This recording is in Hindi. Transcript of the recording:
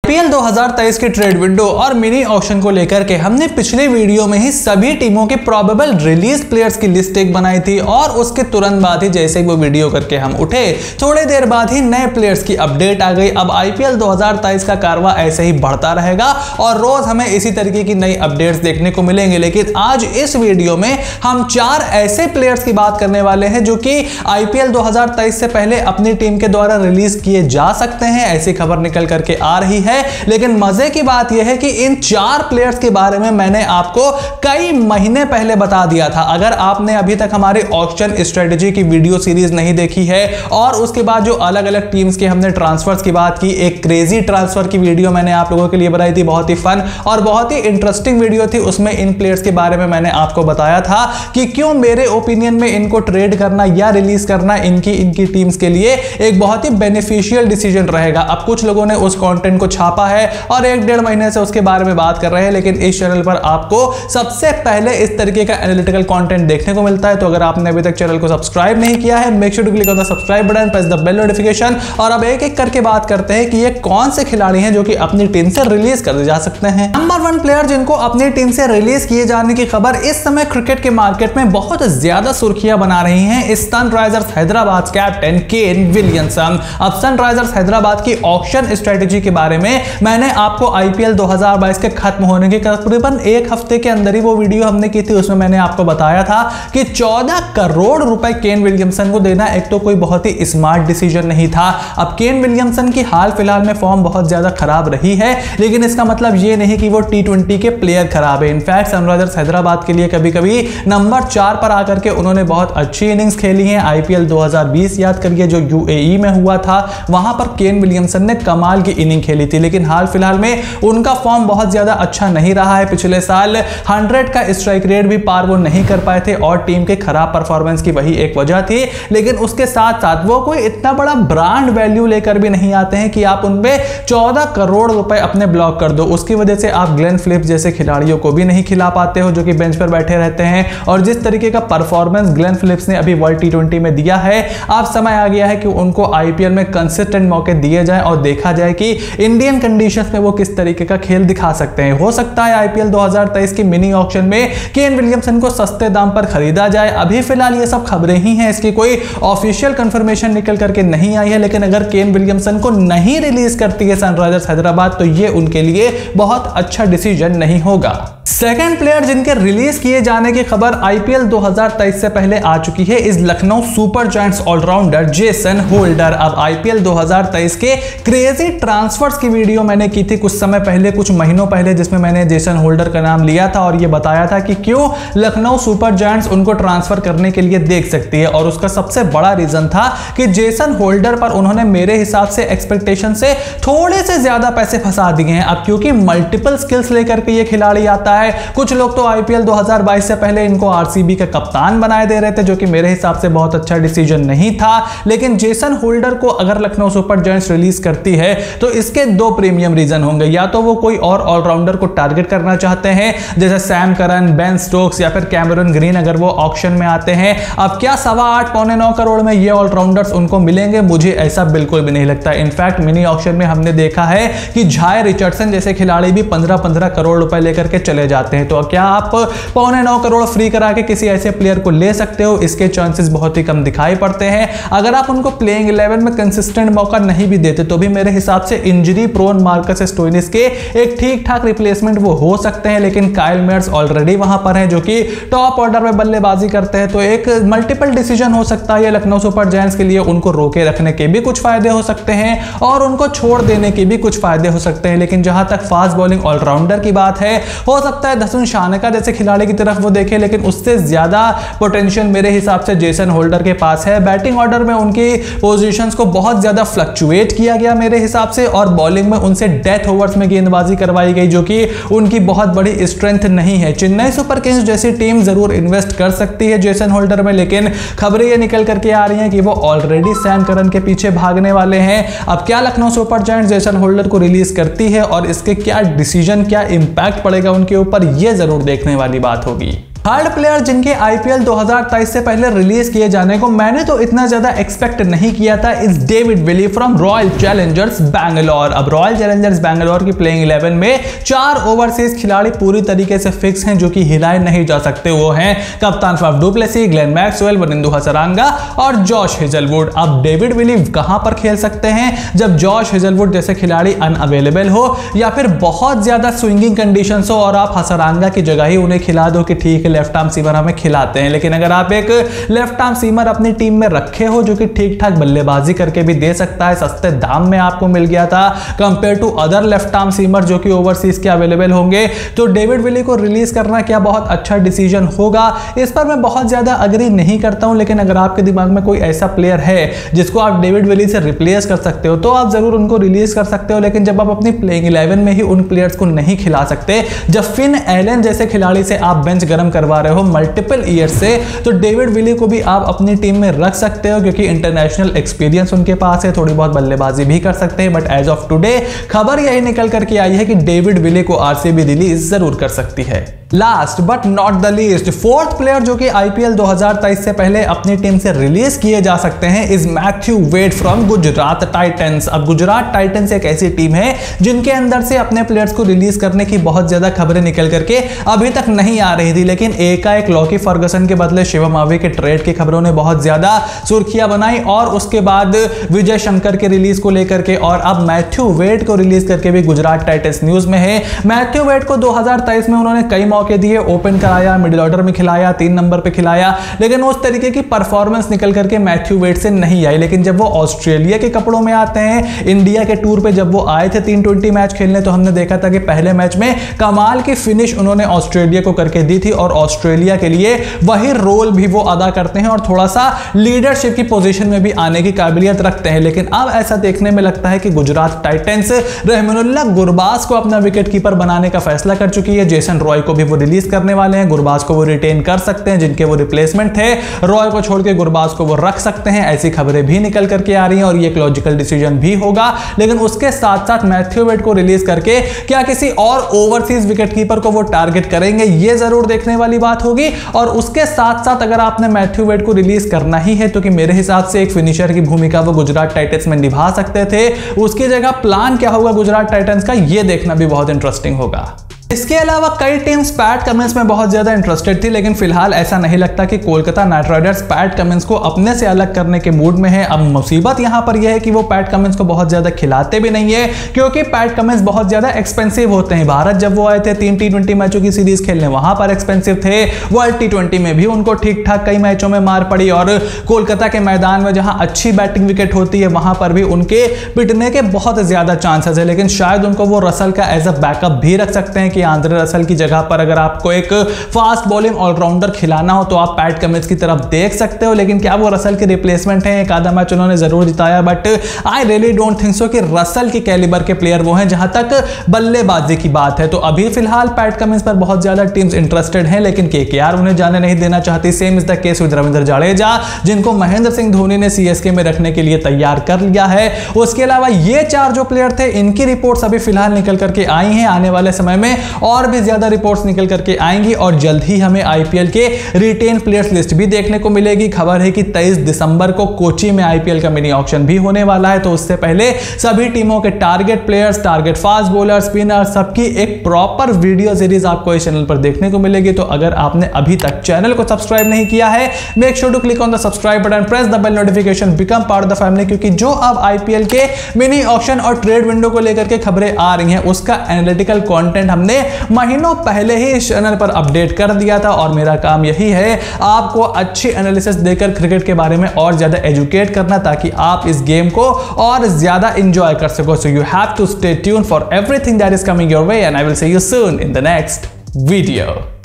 आईपीएल 2023 की ट्रेड विंडो और मिनी ऑक्शन को लेकर के हमने पिछले वीडियो में ही सभी टीमों के प्रोबेबल रिलीज प्लेयर्स की लिस्ट एक बनाई थी और उसके तुरंत बाद ही जैसे वो वीडियो करके हम उठे थोड़ी देर बाद ही नए प्लेयर्स की अपडेट आ गई। अब आईपीएल 2023 का कारवा ऐसे ही बढ़ता रहेगा और रोज हमें इसी तरीके की नई अपडेट्स देखने को मिलेंगे। लेकिन आज इस वीडियो में हम 4 ऐसे प्लेयर्स की बात करने वाले हैं जो कि आईपीएल 2023 से पहले अपनी टीम के द्वारा रिलीज किए जा सकते हैं, ऐसी खबर निकल करके आ रही है। लेकिन मजे की बात यह है कि इन 4 प्लेयर्स के बारे में मैंने आपको कई महीने पहले बता दिया था। अगर आपने अभी तक हमारी ऑक्शन स्ट्रेटेजी की वीडियो सीरीज नहीं देखी है और उसके बाद जो अलग अलग टीम्स के हमने ट्रांसफर्स की बात की, एक क्रेजी ट्रांसफर की वीडियो मैंने आप लोगों के लिए बनाई थी, बहुत ही फन और बहुत ही इंटरेस्टिंग वीडियो थी। उसमें इन प्लेयर्स के बारे में मैंने आपको बताया था कि क्यों मेरे ओपिनियन में इनको ट्रेड करना या रिलीज करना इनकी टीम्स के लिए एक बहुत ही बेनिफिशियल डिसीजन रहेगा। अब कुछ लोगों ने उस कंटेंट को छापा है और 1-1.5 महीने से उसके बारे में बात कर रहे हैं, लेकिन इस चैनल पर आपको सबसे पहले इस तरीके का एनालिटिकल कंटेंट देखने को मिलता है। तो अगर आपने अभी तक चैनल को सब्सक्राइब नहीं किया है, make sure to click on the subscribe button, press the bell notification. और अब एक एक करके बात करते हैं कि ये कौन से खिलाड़ी हैं जो कि अपनी टीम से रिलीज कर जा सकते हैं। नंबर 1 प्लेयर जिनको अपनी टीम से रिलीज किए जाने की खबर इस समय क्रिकेट के मार्केट में बहुत ज्यादा सुर्खियां बना रही हैं, Sunrisers Hyderabad captain Kane Williamson. अब सनराइजर्स हैदराबाद की ऑक्शन स्ट्रेटेजी के बारे में मैंने आपको आईपीएल 2022 के खत्म होने के तकरीबन 1 हफ्ते के अंदर ही वो वीडियो हमने की थी, उसमें मैंने आपको बताया था कि 14 करोड़ रुपए केन विलियमसन को देना एक तो कोई बहुत ही स्मार्ट डिसीजन नहीं था। अब केन विलियमसन की हाल फिलहाल में फॉर्म बहुत ज्यादा खराब रही है, लेकिन इसका मतलब ये नहीं कि वो टी20 के प्लेयर खराब है। इनफैक्ट सनराइजर्स हैदराबाद के लिए कभी कभी नंबर 4 पर आकर के उन्होंने बहुत अच्छी इनिंग्स खेली है। आईपीएल 2020 याद करिए जो यूएई में हुआ था, वहां पर केन विलियमसन ने कमाल की इनिंग खेली थी, लेकिन हाल फिलहाल में उनका फॉर्म बहुत ज्यादा अच्छा नहीं रहा है। पिछले साल 100 का स्ट्राइक रेट भी पार वो नहीं कर पाए थे और टीम के खराब परफॉर्मेंस की वही एक वजह थी। लेकिन उसके साथ साथ वो कोई इतना बड़ा ब्रांड वैल्यू लेकर भी नहीं आते हैं कि आप उनपे 14 करोड़ रुपए अपने ब्लॉक कर दो। उसकी वजह से आप ग्लेन फिलिप्स जैसे खिलाड़ियों को भी नहीं खिला पाते हो जो कि बेंच पर बैठे रहते हैं। और जिस तरीके का परफॉर्मेंस ग्लेन फिलिप्स ने अभी वर्ल्ड टी20 में दिया है, अब समय आ गया है कि उनको आईपीएल में कंसिस्टेंट मौके दिए जाएं और देखा जाए कि इंडियन कंडीशंस में वो किस तरीके का खेल दिखा सकते हैं। हो सकता है आईपीएल 2023 की मिनी ऑक्शन में केन विलियमसन को सस्ते दाम पर खरीदा जाए। अभी फिलहाल ये सब खबरें ही हैं, इसकी कोई ऑफिशियल कंफर्मेशन निकल करके नहीं आई है। लेकिन अगर केन विलियमसन को नहीं रिलीज करती है सनराइजर्स हैदराबाद तो ये उनके लिए बहुत अच्छा डिसीजन नहीं होगा। सेकंड प्लेयर जिनके रिलीज किए जाने की खबर आईपीएल 2023 से पहले आ चुकी है इस Lucknow Super Giants allrounder Jason Holder. अब आईपीएल 2023 के क्रेजी ट्रांसफर्स की वीडियो मैंने की थी कुछ समय पहले, कुछ महीनों पहले, जिसमें मैंने जेसन होल्डर का नाम लिया था और यह बताया था कि क्यों लखनऊ सुपर जायंट्स उनको ट्रांसफर करने के लिए देख सकती है। और उसका सबसे बड़ा रीजन था कि जेसन होल्डर पर उन्होंने मेरे हिसाब से एक्सपेक्टेशन से थोड़े से ज्यादा पैसे फंसा दिए हैं। अब क्योंकि मल्टीपल स्किल्स लेकर के ये खिलाड़ी आता है, कुछ लोग तो आईपीएल 2022 से पहले इनको आरसीबी का कप्तान बनाए दे रहे थे जो कि मेरे हिसाब से बहुत अच्छा डिसीजन नहीं था। लेकिन जेसन होल्डर को अगर लखनऊ सुपर जायंट्स रिलीज करती है तो इसके 2 प्रीमियम रीजन होंगे। या तो वो कोई और ऑलराउंडर को टारगेट करना चाहते हैं जैसे सैम करन, बेन स्टोक्स या फिर कैमरन ग्रीन, अगर वो ऑक्शन में आते हैं। अब क्या 8.25 पौने 9 करोड़ में ये ऑलराउंडर्स उनको मिलेंगे? मुझे ऐसा बिल्कुल भी नहीं लगता। इनफैक्ट मिनी ऑक्शन में हमने देखा है कि झाय रिचर्डसन जैसे खिलाड़ी भी 15-15 करोड़ रुपए लेकर के चले जाते हैं। तो क्या आप 8.25 करोड़ फ्री करा के किसी ऐसे प्लेयर को ले सकते हो? इसके चांसेस बहुत ही कम दिखाई पड़ते हैं। अगर आप उनको प्लेइंग 11 में कंसिस्टेंट मौका नहीं भी देते तो भी मेरे हिसाब से इंजरी प्रोन मार्कस स्टोइनिस के एक ठीक ठाक रिप्लेसमेंट वो हो सकते हैं। लेकिन काइल मेयर्स ऑलरेडी वहां पर हैं जो कि टॉप ऑर्डर में बल्लेबाजी करते हैं, तो एक मल्टीपल डिसीजन हो सकता है लखनऊ सुपर जायंट्स के लिए। उनको रोके रखने के भी कुछ फायदे हो सकते हैं और उनको छोड़ देने के भी कुछ फायदे हो सकते हैं। लेकिन जहां तक फास्ट बॉलिंग ऑलराउंडर की बात है, हो सकता है दसन शानका जैसे खिलाड़ी की तरफ वो देखे, लेकिन उससे ज्यादा पोटेंशियल मेरे हिसाब से जेसन होल्डर के पास है। बैटिंग ऑर्डर में उनकी पोजीशंस को बहुत ज्यादा फ्लक्चुएट किया गया मेरे हिसाब से, और बॉलिंग में उनसे डेथ ओवर्स में गेंदबाजी करवाई गई जो कि उनकी बहुत बड़ी स्ट्रेंथ नहीं है। चेन्नई सुपर किंग्स जैसी टीम जरूर इन्वेस्ट कर सकती है जेसन होल्डर में, लेकिन खबरें ये निकल करके आ रही हैं कि वो ऑलरेडी सैम करन के पीछे भागने वाले हैं। अब क्या Lucknow Super giants Jason holder को रिलीज करती है और इसके क्या डिसीजन, क्या इंपैक्ट पड़ेगा उनके ऊपर, ये जरूर देखने वाली बात होगी। थर्ड प्लेयर जिनके आईपीएल 2023 से पहले रिलीज किए जाने को मैंने तो इतना ज्यादा एक्सपेक्ट नहीं किया था, is David Willey from royal Challengers Bangalore. अब रॉयल चैलेंजर्स बैंगलोर की प्लेइंग 11 में 4 ओवरसीज खिलाड़ी पूरी तरीके से फिक्स हैं जो कि हिलाए नहीं जा सकते। वो हैं कप्तान Faf du Plessis, Glenn Maxwell, Wanindu Hasaranga और जॉश हेजलवुड। अब डेविड विली कहां पर खेल सकते हैं जब जॉश हेजलवुड जैसे खिलाड़ी अनअवेलेबल हो या फिर बहुत ज्यादा स्विंगिंग कंडीशंस हो और आप हसरंगा की जगह ही उन्हें खिला दो कि ठीक है लेफ्ट आर्म सीमर हमें खिलाते हैं। लेकिन अगर आप एक लेफ्ट आर्म सीमर अपनी टीम में रखे हो जो कि ठीक ठाक बल्लेबाजी करके भी दे सकता है, सस्ते दाम में आपको मिल गया था compare to other left arm seamer जो कि ओवरसीज के अवेलेबल होंगे, तो डेविड विली को रिलीज करना क्या बहुत अच्छा डिसीजन होगा? इस पर मैं बहुत ज्यादा अग्री नहीं करता हूं। लेकिन अगर आपके दिमाग में कोई ऐसा प्लेयर है जिसको आप डेविड विली से रिप्लेस कर सकते हो तो आप जरूर उनको रिलीज कर सकते हो। लेकिन जब आप अपनी प्लेइंग 11 में ही उन प्लेयर्स को नहीं खिला सकते, जब फिन एलन जैसे खिलाड़ी से आप बेंच गर्म करवा रहे हो मल्टीपल ईयर से, तो डेविड विली को भी आप अपनी टीम में रख सकते हो क्योंकि इंटरनेशनल एक्सपीरियंस उनके पास है, थोड़ी बहुत बल्लेबाजी भी कर सकते हैं। बट एज ऑफ टुडे खबर यही निकल करके आई है कि डेविड विली को आरसीबी रिलीज जरूर कर सकती है। Last but not the least, fourth player जो कि आईपीएल 2023 से पहले अपनी टीम से रिलीज किए जा सकते हैं is Matthew Wade from Gujarat Titans. अब गुजरात टाइटंस एक ऐसी टीम है जिनके अंदर से अपने प्लेयर्स को रिलीज करने की बहुत ज्यादा खबरें निकल करके अभी तक नहीं आ रही थी, लेकिन एकाएक लॉकी फर्गसन के बदले शिवम आवी के ट्रेड की खबरों ने बहुत ज्यादा सुर्खियां बनाई और उसके बाद विजय शंकर के रिलीज को लेकर के और अब मैथ्यू वेड को रिलीज करके भी गुजरात टाइटंस न्यूज में है। मैथ्यू वेड को 2023 में उन्होंने कई मौके दिए, ओपन कराया, मिडिल ऑर्डर में खिलाया, 3 नंबर पे खिलाया, लेकिन उस तरीके की परफॉर्मेंस निकल करके मैथ्यू वेड से नहीं आई। लेकिन जब वो ऑस्ट्रेलिया के कपड़ों में आते हैं, इंडिया के टूर पे जब वो आए थे 320 मैच खेलने, तो हमने देखा था कि पहले मैच में कमाल की फिनिश उन्होंने ऑस्ट्रेलिया को करके दी थी और ऑस्ट्रेलिया के लिए वही रोल भी वो अदा करते हैं और थोड़ा सा लीडरशिप की पोजीशन में भी आने की काबिलियत रखते हैं। लेकिन अब ऐसा देखने में लगता है कि गुजरात टाइटंस रहमानुल्लाह गुरबाज को अपना विकेट कीपर बनाने का फैसला कर चुकी है। जेसन रॉय को भी वो रिलीज करने वाले हैं, गुरबाज को वो रिटेन कर सकते हैं जिनके वो रिप्लेसमेंट थे, रॉय को छोड़ के गुरबाज को वो रख सकते हैं, ऐसी खबरें भी निकल करके आ रही हैं और ये एक लॉजिकल डिसीजन भी होगा। लेकिन उसके साथ साथ मैथ्यू वेड को रिलीज करके क्या किसी और ओवरसीज विकेट कीपर को वो टारगेट करेंगे, ये जरूर देखने वाली बात होगी। और उसके साथ साथ अगर आपने मैथ्यू वेड को रिलीज करना ही है तो कि मेरे हिसाब से एक फिनिशर की भूमिका वो गुजरात टाइटंस में निभा सकते थे, उसकी जगह प्लान क्या होगा गुजरात टाइटंस का, ये देखना भी बहुत इंटरेस्टिंग होगा। इसके अलावा कई टीम्स पैट कमिंस में बहुत ज्यादा इंटरेस्टेड थी, लेकिन फिलहाल ऐसा नहीं लगता कि Kolkata night Riders PAT Cummins को अपने से अलग करने के मूड में है। अब मुसीबत यहां पर यह है कि वो पैट कमिंस को बहुत ज्यादा खिलाते भी नहीं है क्योंकि पैट कमिंस बहुत ज्यादा एक्सपेंसिव होते हैं। भारत जब वो आए थे 3 T20 मैचों की सीरीज खेलने, वहां पर एक्सपेंसिव थे। वर्ल्ड T20 में भी उनको ठीक ठाक कई मैचों में मार पड़ी और कोलकाता के मैदान में जहां अच्छी बैटिंग विकेट होती है वहां पर भी उनके पिटने के बहुत ज्यादा चांसेस है। लेकिन शायद उनको वो रसल का एज अ बैकअप भी रख सकते हैं कि आंद्रे रसल की जगह पर अगर आपको एक फास्ट बॉलिंग ऑलराउंडर खिलाना हो तो आप पैट कमिंस की तरफ देख सकते हो। लेकिन क्या वो रसल के रिप्लेसमेंट हैं? एक आधा मैच उन्होंने जरूर जिताया, but I really don't think so कि रसल के कैलिबर के प्लेयर वो हैं जहां तक बल्लेबाजी की बात है। तो अभी फिलहाल पैट कमिंस पर बहुत ज्यादा टीम्स इंटरेस्टेड हैं, लेकिन केकेआर उन्हें जाने नहीं देना चाहती। Same is the case with Ravindra Jadeja, जिनको महेंद्र सिंह धोनी ने सीएसके में रखने के लिए तैयार कर लिया है। उसके अलावा ये 4 जो प्लेयर थे, इनकी रिपोर्ट्स अभी फिलहाल निकल करके आई हैं। आने वाले समय में और भी ज्यादा रिपोर्ट्स निकल करके आएंगी और जल्द ही हमें आईपीएल के रिटेन प्लेयर्स लिस्ट भी देखने को मिलेगी। खबर है कि 23 दिसंबर को कोची में आईपीएल का मिनी ऑक्शन भी होने वाला है, तो उससे पहले सभी टीमों के target players, target fast bowler, spinner, सबकी एक प्रॉपर वीडियो सीरीज आपको इस चैनल पर देखने को मिलेगी। तो अगर आपने अभी तक चैनल को सब्सक्राइब नहीं किया है, make sure to click on the subscribe button, press the bell notification, become part of the family, क्योंकि जो अब आईपीएल के मिनी ऑक्शन और ट्रेड विंडो को लेकर के खबरें आ रही हैं उसका एनालिटिकल कंटेंट हमने महीनों पहले ही इस चैनल पर अपडेट कर दिया था और मेरा काम यही है आपको अच्छी एनालिसिस देकर क्रिकेट के बारे में और ज्यादा एजुकेट करना, ताकि आप इस गेम को और ज्यादा एंजॉय कर सको। So you have to stay tune for everything that is coming your way and I will see you soon in the next video.